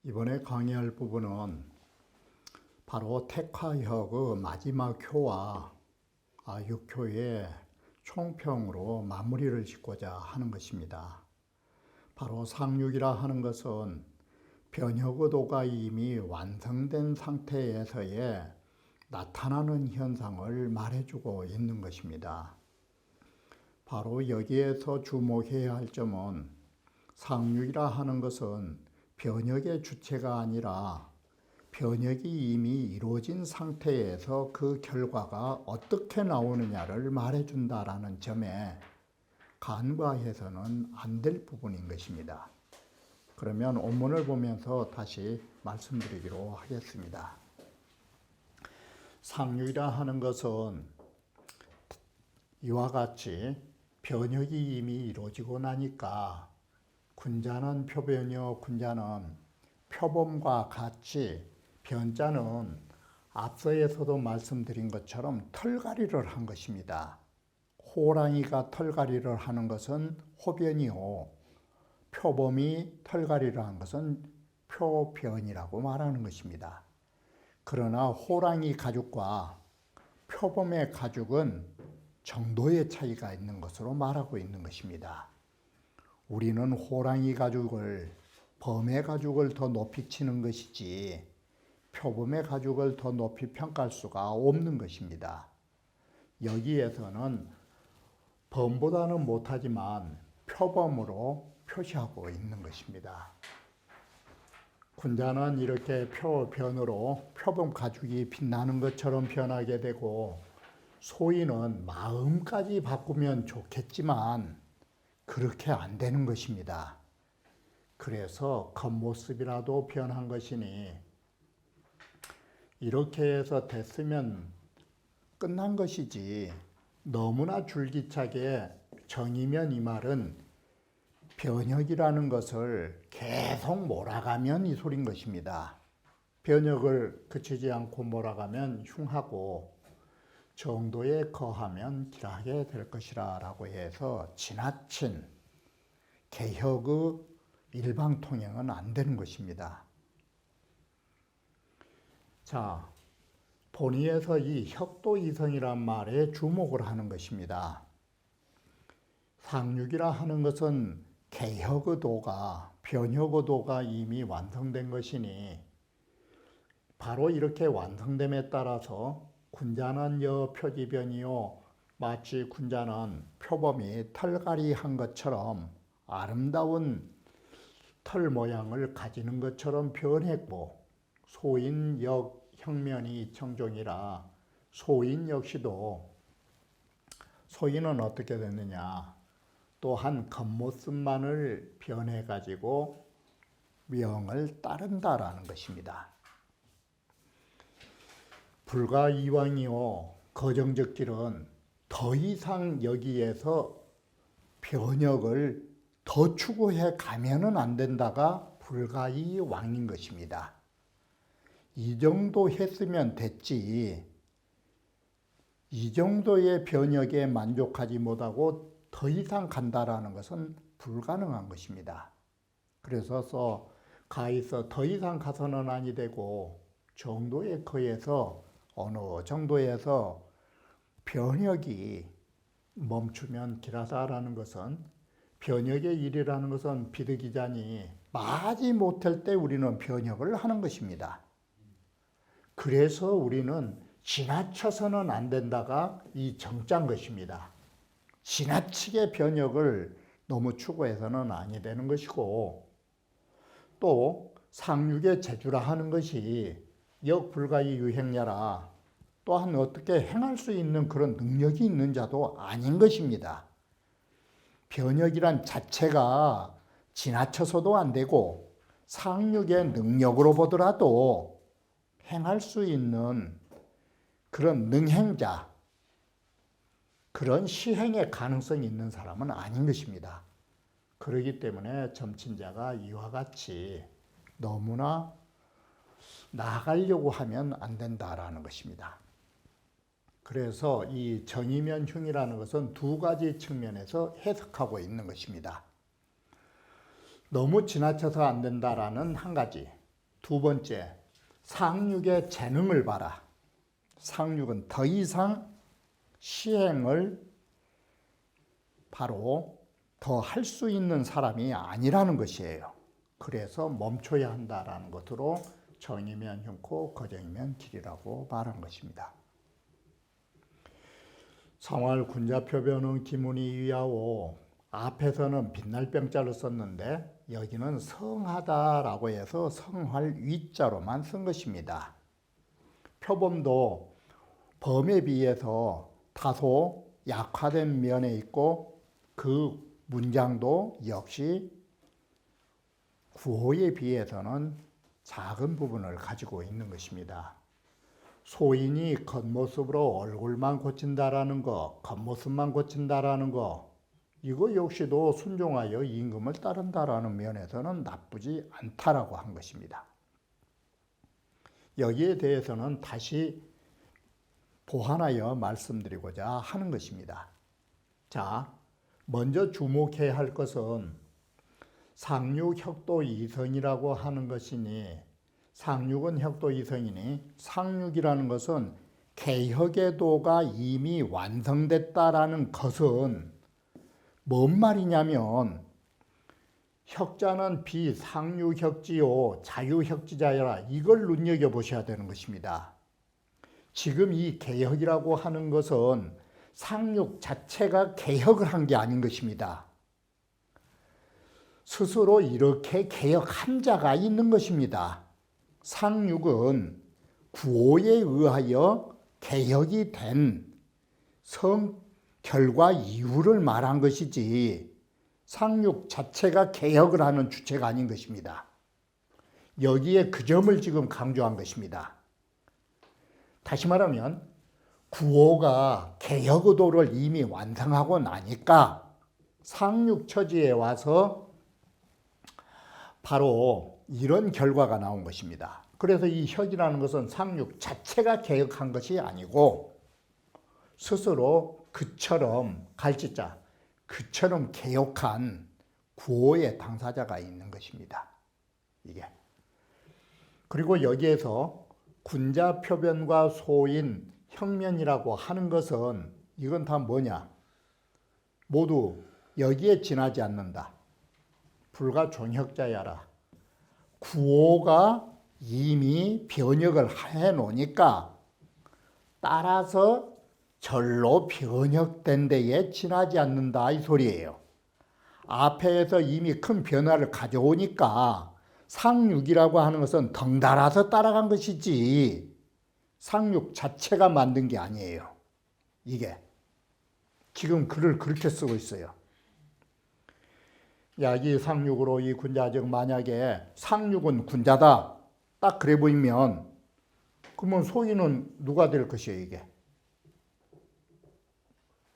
이번에 강의할 부분은 바로 택화혁의 마지막 효와 6효의 총평으로 마무리를 짓고자 하는 것입니다. 바로 상륙이라 하는 것은 변혁의도가 이미 완성된 상태에서의 나타나는 현상을 말해주고 있는 것입니다. 바로 여기에서 주목해야 할 점은 상륙이라 하는 것은 변혁의 주체가 아니라 변혁이 이미 이루어진 상태에서 그 결과가 어떻게 나오느냐를 말해준다라는 점에 간과해서는 안 될 부분인 것입니다. 그러면 원문을 보면서 다시 말씀드리기로 하겠습니다. 상륙이라 하는 것은 이와 같이 변혁이 이미 이루어지고 나니까 군자는 표변이요 군자는 표범과 같이 변자는 앞서에서도 말씀드린 것처럼 털갈이를 한 것입니다. 호랑이가 털갈이를 하는 것은 호변이요 표범이 털갈이를 한 것은 표변이라고 말하는 것입니다. 그러나 호랑이 가죽과 표범의 가죽은 정도의 차이가 있는 것으로 말하고 있는 것입니다. 우리는 호랑이 가죽을, 범의 가죽을 더 높이 치는 것이지 표범의 가죽을 더 높이 평가할 수가 없는 것입니다. 여기에서는 범보다는 못하지만 표범으로 표시하고 있는 것입니다. 군자는 이렇게 표변으로 표범 가죽이 빛나는 것처럼 변하게 되고 소인은 마음까지 바꾸면 좋겠지만 그렇게 안 되는 것입니다. 그래서 겉모습이라도 변한 것이니 이렇게 해서 됐으면 끝난 것이지 너무나 줄기차게 정이면 이 말은 변혁이라는 것을 계속 몰아가면 이 소린 것입니다. 변혁을 그치지 않고 몰아가면 흉하고 정도에 거하면 길하게 될 것이라 라고 해서 지나친 개혁의 일방통행은 안 되는 것입니다. 자, 본의에서 이 혁도이성이란 말에 주목을 하는 것입니다. 상륙이라 하는 것은 개혁의 도가, 변혁의 도가 이미 완성된 것이니 바로 이렇게 완성됨에 따라서 군자는 표지변이요 마치 군자는 표범이 털갈이 한 것처럼 아름다운 털 모양을 가지는 것처럼 변했고 소인 형면이 청종이라 소인 역시도 소인은 어떻게 됐느냐 또한 겉모습만을 변해가지고 명을 따른다라는 것입니다. 불가 이왕이요 거정적 길은 더 이상 여기에서 변혁을 더 추구해 가면은 안 된다가 불가이 왕인 것입니다. 이 정도 했으면 됐지 이 정도의 변혁에 만족하지 못하고 더 이상 간다라는 것은 불가능한 것입니다. 그래서 가에서 더 이상 가서는 아니 되고 정도에 거해서 어느 정도에서 변혁이 멈추면 길하다라는 것은 변혁의 일이라는 것은 비득이자니 마지 못할 때 우리는 변혁을 하는 것입니다. 그래서 우리는 지나쳐서는 안 된다가 이 정자인 것입니다. 지나치게 변혁을 너무 추구해서는 아니 되는 것이고 또 상륙의 재주라 하는 것이 역불가의 유행야라 또한 어떻게 행할 수 있는 그런 능력이 있는 자도 아닌 것입니다. 변혁이란 자체가 지나쳐서도 안 되고 상륙의 능력으로 보더라도 행할 수 있는 그런 능행자 그런 시행의 가능성이 있는 사람은 아닌 것입니다. 그렇기 때문에 점친자가 이와 같이 너무나 나아가려고 하면 안 된다라는 것입니다. 그래서 이 정의면흉이라는 것은 두 가지 측면에서 해석하고 있는 것입니다. 너무 지나쳐서 안 된다라는 한 가지. 두 번째, 상륙의 재능을 봐라. 상륙은 더 이상 시행을 바로 더 할 수 있는 사람이 아니라는 것이에요. 그래서 멈춰야 한다라는 것으로 정이면 흉코, 거정이면 길이라고 말한 것입니다. 성활 군자표변은 기문이 위하오. 앞에서는 빛날병자를 썼는데 여기는 성하다라고 해서 성활 위자로만 쓴 것입니다. 표범도 범에 비해서 다소 약화된 면에 있고 그 문장도 역시 구호에 비해서는 작은 부분을 가지고 있는 것입니다. 소인이 겉모습으로 얼굴만 고친다라는 거, 겉모습만 고친다라는 거, 이거 역시도 순종하여 임금을 따른다라는 면에서는 나쁘지 않다라고 한 것입니다. 여기에 대해서는 다시 보완하여 말씀드리고자 하는 것입니다. 자, 먼저 주목해야 할 것은 상륙, 혁도, 이성이라고 하는 것이니 상륙은 혁도, 이성이니 상륙이라는 것은 개혁의 도가 이미 완성됐다라는 것은 뭔 말이냐면 혁자는 비상륙혁지요 자유혁지자여라, 이걸 눈여겨보셔야 되는 것입니다. 지금 이 개혁이라고 하는 것은 상륙 자체가 개혁을 한 게 아닌 것입니다. 스스로 이렇게 개혁한 자가 있는 것입니다. 상륙은 구호에 의하여 개혁이 된 결과 이유를 말한 것이지 상륙 자체가 개혁을 하는 주체가 아닌 것입니다. 여기에 그 점을 지금 강조한 것입니다. 다시 말하면 구호가 개혁 의도를 이미 완성하고 나니까 상륙 처지에 와서 바로 이런 결과가 나온 것입니다. 그래서 이 혁이라는 것은 상륙 자체가 개혁한 것이 아니고 스스로 그처럼 갈지자, 그처럼 개혁한 구호의 당사자가 있는 것입니다. 이게. 그리고 여기에서 군자 표변과 소인 혁면이라고 하는 것은 이건 다 뭐냐? 모두 여기에 지나지 않는다. 불가 종혁자야라. 구호가 이미 변혁을 해 놓으니까 따라서 절로 변혁된 데에 지나지 않는다 이 소리예요. 앞에서 이미 큰 변화를 가져오니까 상륙이라고 하는 것은 덩달아서 따라간 것이지 상륙 자체가 만든 게 아니에요. 이게 지금 글을 그렇게 쓰고 있어요. 이 상륙으로 이 군자즉 만약에 상륙은 군자다 딱 그래 보이면 그러면 소인은 누가 될 것이에요 이게?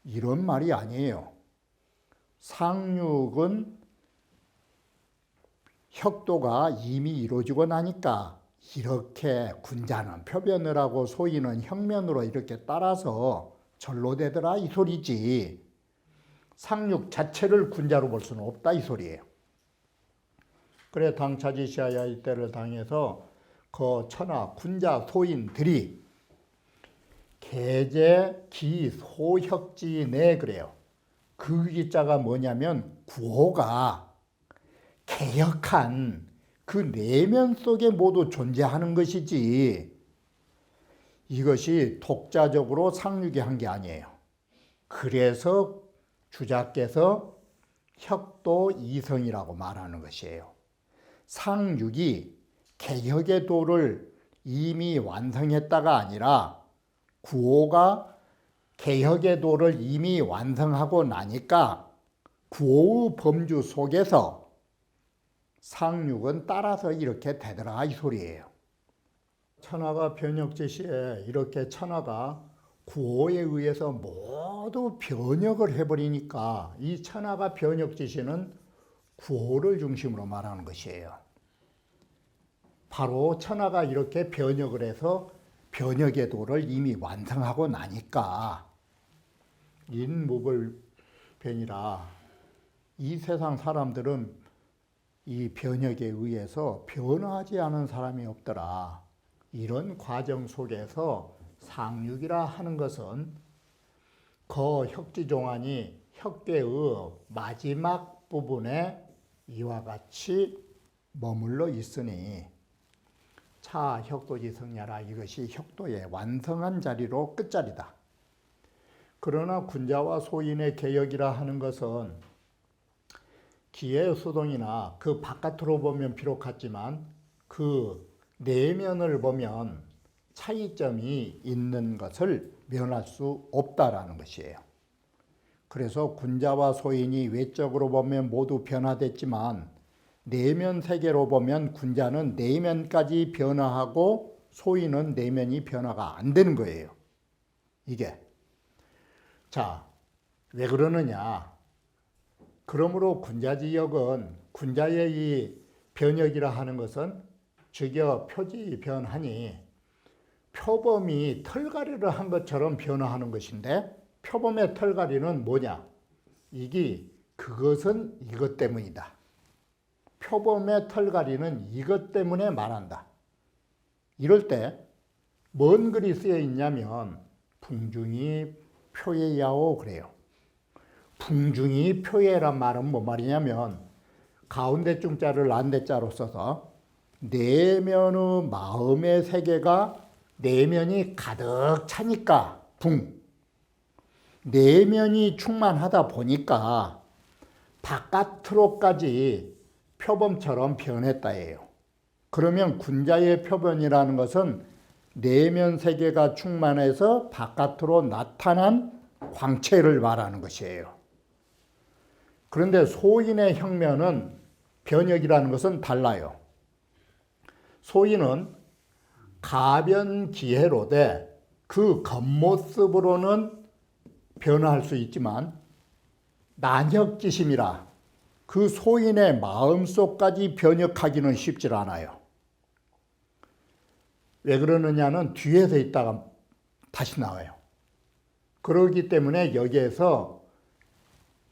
이런 말이 아니에요. 상륙은 혁도가 이미 이루어지고 나니까 이렇게 군자는 표변을 하고 소인은 혁면으로 이렇게 따라서 절로 되더라 이 소리지 상륙 자체를 군자로 볼 수는 없다 이 소리예요. 그래 당차지시하야 이때를 당해서 그 천하 군자 소인들이 계제 기소혁지내 그래요. 그 기자가 뭐냐면 구호가 개혁한 그 내면 속에 모두 존재하는 것이지 이것이 독자적으로 상륙이 한 게 아니에요. 그래서 주자께서 혁도 이성이라고 말하는 것이에요. 상륙이 개혁의 도를 이미 완성했다가 아니라 구호가 개혁의 도를 이미 완성하고 나니까 구호의 범주 속에서 상륙은 따라서 이렇게 되더라 이 소리예요. 천하가 변혁제 시에 이렇게 천하가 구호에 의해서 모두 변역을 해버리니까 이 천하가 변역지시는 구호를 중심으로 말하는 것이에요. 바로 천하가 이렇게 변역을 해서 변역의 도를 이미 완성하고 나니까 인무불변이라 이 세상 사람들은 이 변역에 의해서 변화하지 않은 사람이 없더라. 이런 과정 속에서 상육이라 하는 것은 거혁지종안이 혁계의 마지막 부분에 이와 같이 머물러 있으니 차 혁도지성야라 이것이 혁도의 완성한 자리로 끝자리다. 그러나 군자와 소인의 개혁이라 하는 것은 기의 수동이나 그 바깥으로 보면 비록 같지만 그 내면을 보면 차이점이 있는 것을 면할 수 없다라는 것이에요. 그래서 군자와 소인이 외적으로 보면 모두 변화됐지만 내면 세계로 보면 군자는 내면까지 변화하고 소인은 내면이 변화가 안 되는 거예요. 이게. 자, 왜 그러느냐? 그러므로 군자지역은 군자의 이 변역이라 하는 것은 즉여 표지 변하니 표범이 털갈이를 한 것처럼 변화하는 것인데 표범의 털갈이는 뭐냐? 그것은 이것 때문이다. 표범의 털갈이는 이것 때문에 말한다. 이럴 때 뭔 글이 쓰여 있냐면 풍중이 표예야오 그래요. 풍중이 표예란 말은 뭐 말이냐면 가운데 중자를 안대자로 써서 내면의 마음의 세계가 내면이 가득 차니까 내면이 충만하다 보니까 바깥으로까지 표범처럼 변했다예요. 그러면 군자의 표변이라는 것은 내면 세계가 충만해서 바깥으로 나타난 광채를 말하는 것이에요. 그런데 소인의 혁면은 변역이라는 것은 달라요. 소인은 가변기해로되 그 겉모습으로는 변화할 수 있지만 난혁지심이라 그 소인의 마음속까지 변역하기는 쉽지 않아요. 왜 그러느냐는 뒤에서 있다가 다시 나와요. 그렇기 때문에 여기에서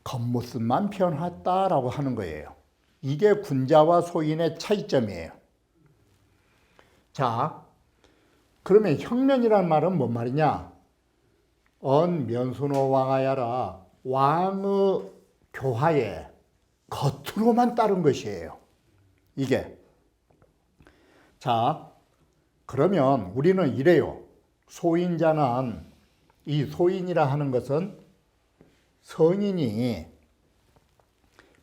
겉모습만 변했다라고 하는 거예요. 이게 군자와 소인의 차이점이에요. 자, 그러면 혁면이란 말은 뭔 말이냐? 언면순호 왕하야라 왕의 교화에 겉으로만 따른 것이에요. 이게. 자, 그러면 우리는 이래요. 소인자는 이 소인이라 하는 것은 성인이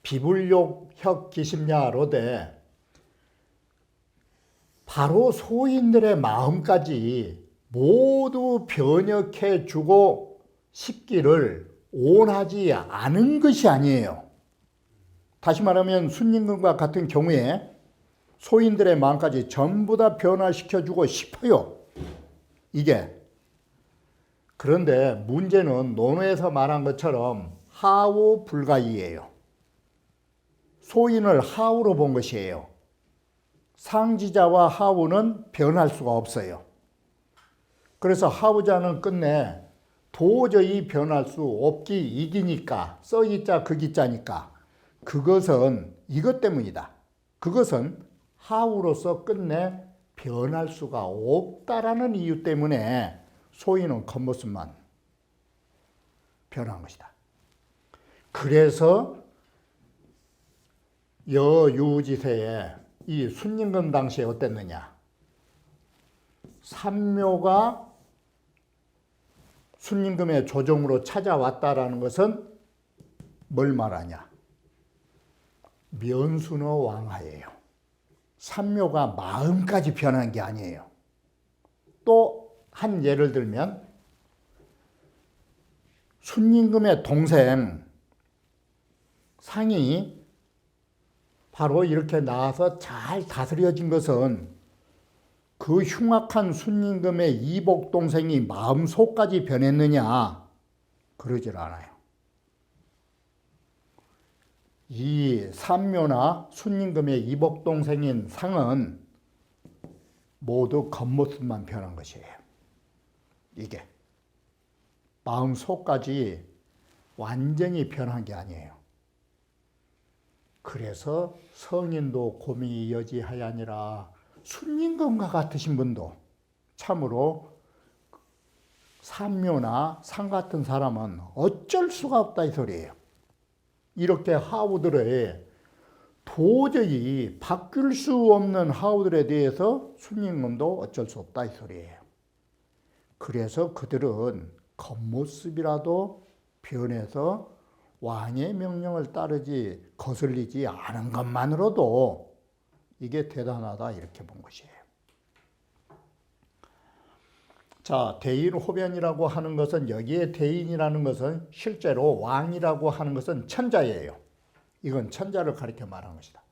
비불욕 기심야로되 바로 소인들의 마음까지 모두 변역해 주고 싶기를 원하지 않은 것이 아니에요. 다시 말하면 순임금과 같은 경우에 소인들의 마음까지 전부 다 변화시켜 주고 싶어요. 이게. 그런데 문제는 논어에서 말한 것처럼 하우 불가이예요. 소인을 하우로 본 것이에요. 상지자와 하우는 변할 수가 없어요. 그래서 하우자는 끝내 도저히 변할 수 없기 이기니까 써이자 극이자니까 그것은 이것 때문이다. 그것은 하우로서 끝내 변할 수가 없다라는 이유 때문에 소인은 겉모습만 변한 것이다. 그래서 여유지세에 이 순임금 당시에 어땠느냐? 삼묘가 순임금의 조정으로 찾아왔다라는 것은 뭘 말하냐? 면순호 왕하예요. 삼묘가 마음까지 변한 게 아니에요. 또 한 예를 들면 순임금의 동생 상이 바로 이렇게 나와서 잘 다스려진 것은 그 흉악한 순임금의 이복 동생이 마음속까지 변했느냐? 그러질 않아요. 이 삼묘나 순임금의 이복동생인 상은 모두 겉모습만 변한 것이에요. 이게 마음속까지 완전히 변한 게 아니에요. 그래서 성인도 곰이 여지하야니라, 순임금과 같으신 분도 참으로 삼묘나 상 같은 사람은 어쩔 수가 없다 이 소리예요. 이렇게 하우들의 도저히 바뀔 수 없는 하우들에 대해서 순임금도 어쩔 수 없다 이 소리예요. 그래서 그들은 겉모습이라도 변해서 왕의 명령을 따르지 거슬리지 않은 것만으로도 이게 대단하다 이렇게 본 것이에요. 자, 대인호변이라고 하는 것은, 여기에 대인이라는 것은 실제로 왕이라고 하는 것은 천자예요. 이건 천자를 가리켜 말한 것이다.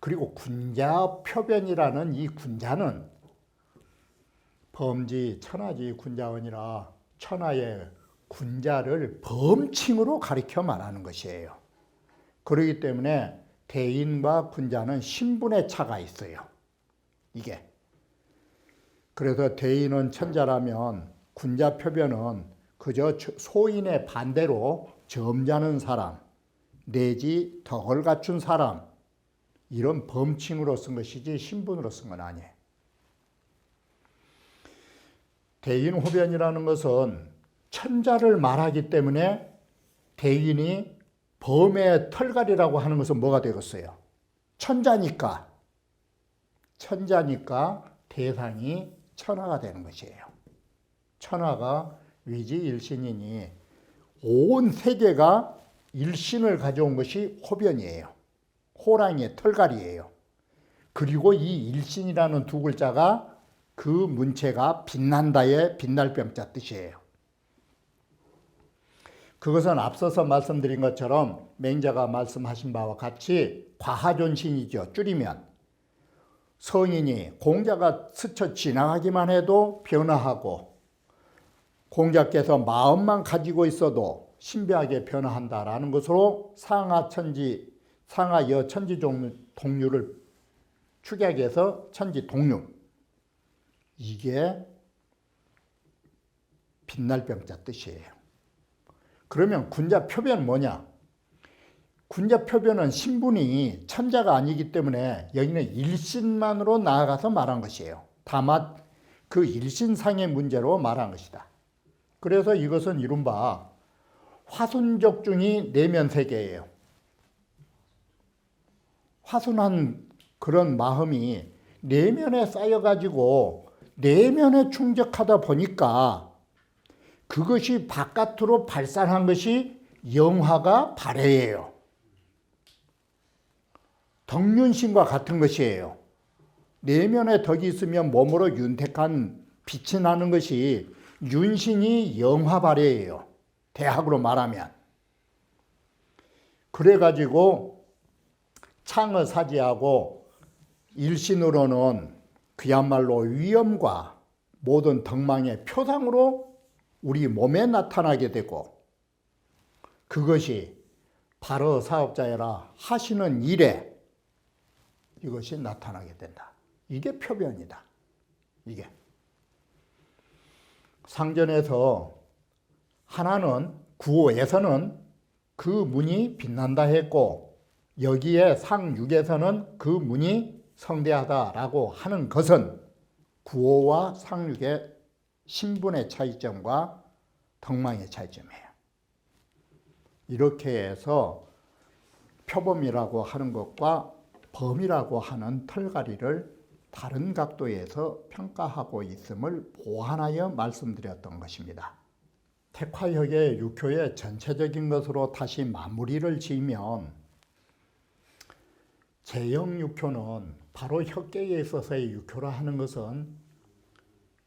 그리고 군자표변이라는 이 군자는 범지 천하지 군자원이라, 천하의 군자를 범칭으로 가리켜 말하는 것이에요. 그렇기 때문에 대인과 군자는 신분의 차가 있어요. 이게. 그래서 대인은 천자라면 군자표변은 그저 소인의 반대로 점잖은 사람 내지 덕을 갖춘 사람, 이런 범칭으로 쓴 것이지 신분으로 쓴 건 아니에요. 대인호변이라는 것은 천자를 말하기 때문에 대인이 범의 털갈이라고 하는 것은 뭐가 되겠어요? 천자니까 대상이 천하가 되는 것이에요. 천하가 위지일신이니 온 세계가 일신을 가져온 것이 호변이에요. 호랑이의 털갈이에요. 그리고 이 일신이라는 두 글자가 그 문체가 빛난다의 빛날병자 뜻이에요. 그것은 앞서서 말씀드린 것처럼 맹자가 말씀하신 바와 같이 과하존신이죠. 줄이면 성인이 공자가 스쳐 지나가기만 해도 변화하고 공자께서 마음만 가지고 있어도 신비하게 변화한다라는 것으로 상하여 천지 동류를 축약해서 천지 동류, 이게 빛날병자 뜻이에요. 그러면 군자표변은 뭐냐? 군자표변은 신분이 천자가 아니기 때문에 여기는 일신만으로 나아가서 말한 것이에요. 다만 그 일신상의 문제로 말한 것이다. 그래서 이것은 이른바 화순적중이 내면세계예요. 화순한 그런 마음이 내면에 쌓여가지고 내면에 충족하다 보니까 그것이 바깥으로 발산한 것이 영화가 발해예요. 덕윤신과 같은 것이에요. 내면에 덕이 있으면 몸으로 윤택한 빛이 나는 것이 윤신이 영화 발해예요. 대학으로 말하면. 그래가지고 창을 사지하고 일신으로는 그야말로 위엄과 모든 덕망의 표상으로 우리 몸에 나타나게 되고, 그것이 바로 사업자여라 하시는 일에 이것이 나타나게 된다. 이게 표변이다. 이게 상전에서 하나는 구호에서는 그 문이 빛난다 했고, 여기에 상육에서는 그 문이 성대하다라고 하는 것은 구호와 상육의 신분의 차이점과 덕망의 차이점이에요. 이렇게 해서 표범이라고 하는 것과 범이라고 하는 털갈이를 다른 각도에서 평가하고 있음을 보완하여 말씀드렸던 것입니다. 택화혁의 육효의 전체적인 것으로 다시 마무리를 지으면, 제형육효는 바로 혁계에 있어서의 육효라 하는 것은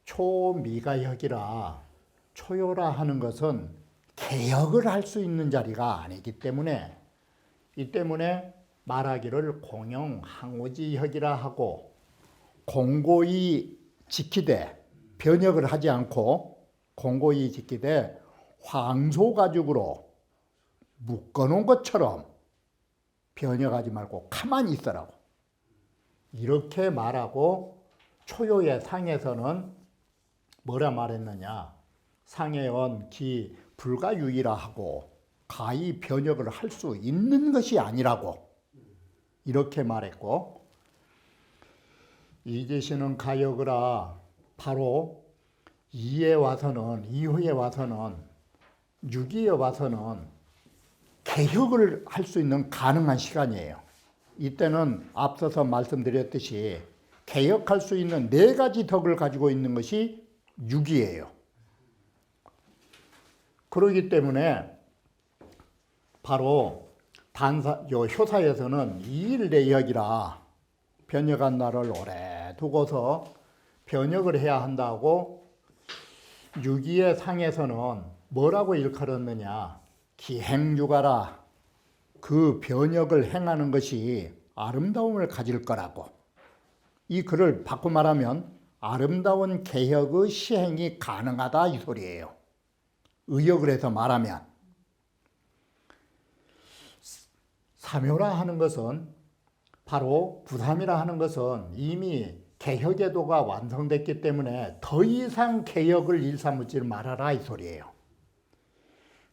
초미가혁이라, 초요라 하는 것은 개혁을 할 수 있는 자리가 아니기 때문에, 이 때문에 말하기를 공영항오지혁이라 하고, 공고히 지키되 변혁을 하지 않고 공고히 지키되 황소 가죽으로 묶어놓은 것처럼 변형하지 말고 가만히 있으라고 이렇게 말하고 초요의 상에서는 뭐라 말했느냐. 상해원 기 불가유의라 하고 가히 변혁을 할 수 있는 것이 아니라고 이렇게 말했고, 이제시는 가역으라 바로 이후에 와서는 6위에 와서는 개혁을 할 수 있는 가능한 시간이에요. 이때는 앞서서 말씀드렸듯이 개혁할 수 있는 4가지 덕을 가지고 있는 것이 6위예요. 그렇기 때문에 바로 효사에서는 2일 내역이라 변혁한 날을 오래 두고서 변혁을 해야 한다고 6위의 상에서는 뭐라고 일컬었느냐. 기행유가라. 그 변혁을 행하는 것이 아름다움을 가질 거라고. 이 글을 바꿔 말하면 아름다운 개혁의 시행이 가능하다 이 소리예요. 의역을 해서 말하면 삼효라 하는 것은 바로 부삼이라 하는 것은 이미 개혁의 도가 완성됐기 때문에 더 이상 개혁을 일삼지 말아라 이 소리예요.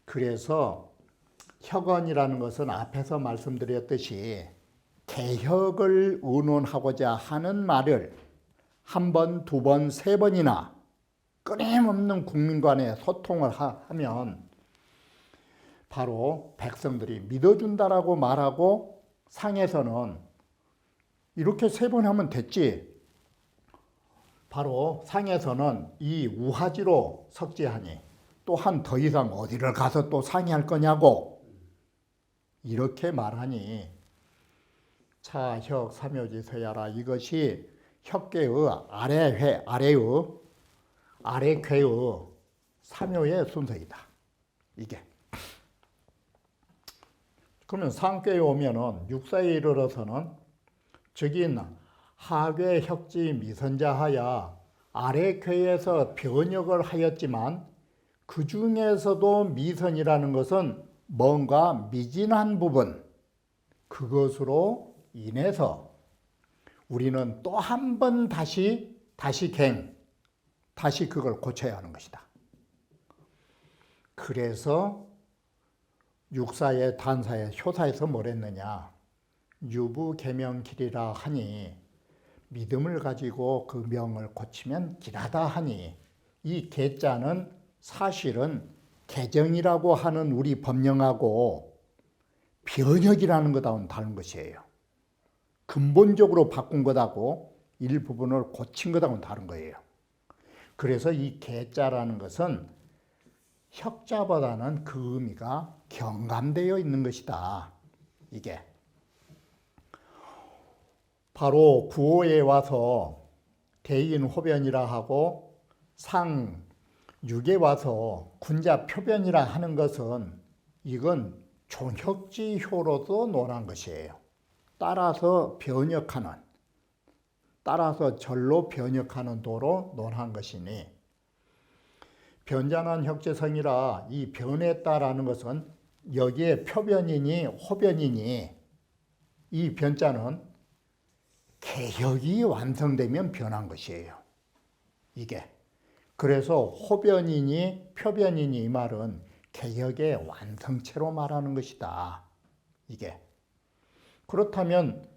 그래서 혁언이라는 것은 앞에서 말씀드렸듯이 개혁을 의논하고자 하는 말을 1번, 2번, 3번이나 끊임없는 국민 간의 소통을 하면 바로 백성들이 믿어준다라고 말하고 상에서는 이렇게 3번 하면 됐지. 바로 상에서는 이 우하지로 석지하니 또한 더 이상 어디를 가서 또 상의할 거냐고 이렇게 말하니 차혁 삼효지서야라. 이것이 혁계의 아래괴의 삼효의 순서이다. 이게. 그러면 상괴에 오면은 육사에 이르러서는 즉인 하괴 혁지 미선자하야 아래괴에서 변혁을 하였지만 그 중에서도 미선이라는 것은 뭔가 미진한 부분, 그것으로 인해서 우리는 또 한 번 다시 그걸 고쳐야 하는 것이다. 그래서 육사의 단사의 효사에서 뭐랬느냐. 유부계명길이라 하니 믿음을 가지고 그 명을 고치면 길하다 하니 이 계자는 사실은 개정이라고 하는 우리 법령하고 변혁이라는 것하고는 다른 것이에요. 근본적으로 바꾼 것하고 일부분을 고친 것하고는 다른 거예요. 그래서 이 계자라는 것은 혁자보다는 그 의미가 경감되어 있는 것이다. 이게 바로 구호에 와서 대인호변이라 하고 상 6에 와서 군자 표변이라 하는 것은 이건 종혁지효로도 논한 것이에요. 따라서 절로 변혁하는 도로 논한 것이니 변자는 혁재성이라 이 변했다라는 것은 여기에 표변이니 호변이니 이 변자는 개혁이 완성되면 변한 것이에요. 이게. 그래서 호변이니 표변이니 이 말은 개혁의 완성체로 말하는 것이다. 이게. 그렇다면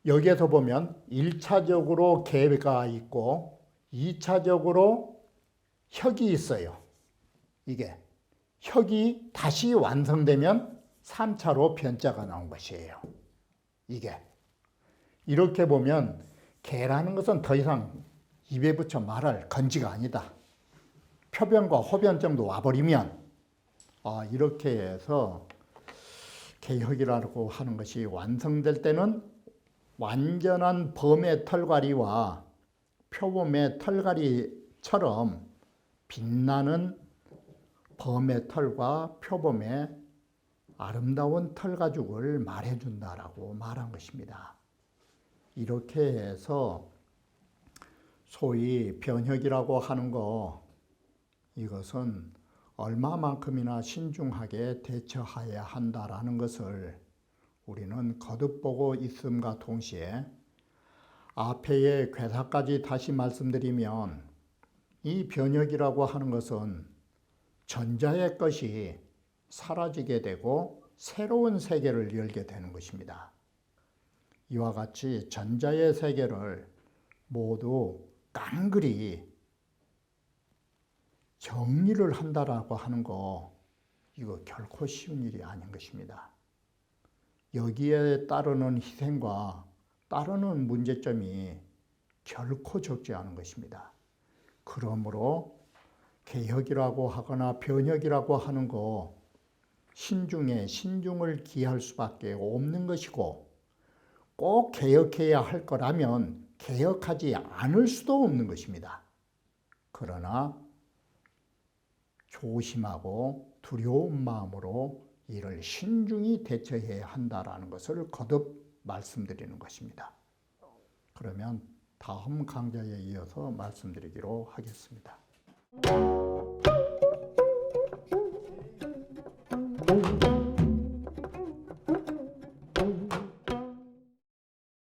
여기에서 보면 1차적으로 개가 있고 2차적으로 혁이 있어요. 이게. 혁이 다시 완성되면 3차로 변자가 나온 것이에요. 이게. 이렇게 보면 개라는 것은 더 이상 입에 붙여 말할 건지가 아니다. 표변과 호변 정도 와버리면 이렇게 해서 개혁이라고 하는 것이 완성될 때는 완전한 범의 털갈이와 표범의 털갈이처럼 빛나는 범의 털과 표범의 아름다운 털가죽을 말해준다라고 말한 것입니다. 이렇게 해서 소위 변혁이라고 하는 거, 이것은 얼마만큼이나 신중하게 대처해야 한다라는 것을 우리는 거듭 보고 있음과 동시에 앞에의 괴사까지 다시 말씀드리면 이 변혁이라고 하는 것은 전자의 것이 사라지게 되고 새로운 세계를 열게 되는 것입니다. 이와 같이 전자의 세계를 모두 깡그리 정리를 한다라고 하는 거, 이거 결코 쉬운 일이 아닌 것입니다. 여기에 따르는 희생과 따르는 문제점이 결코 적지 않은 것입니다. 그러므로 개혁이라고 하거나 변혁이라고 하는 거 신중에 신중을 기할 수밖에 없는 것이고, 꼭 개혁해야 할 거라면 개혁하지 않을 수도 없는 것입니다. 그러나 조심하고 두려운 마음으로 이를 신중히 대처해야 한다라는 것을 거듭 말씀드리는 것입니다. 그러면 다음 강좌에 이어서 말씀드리기로 하겠습니다.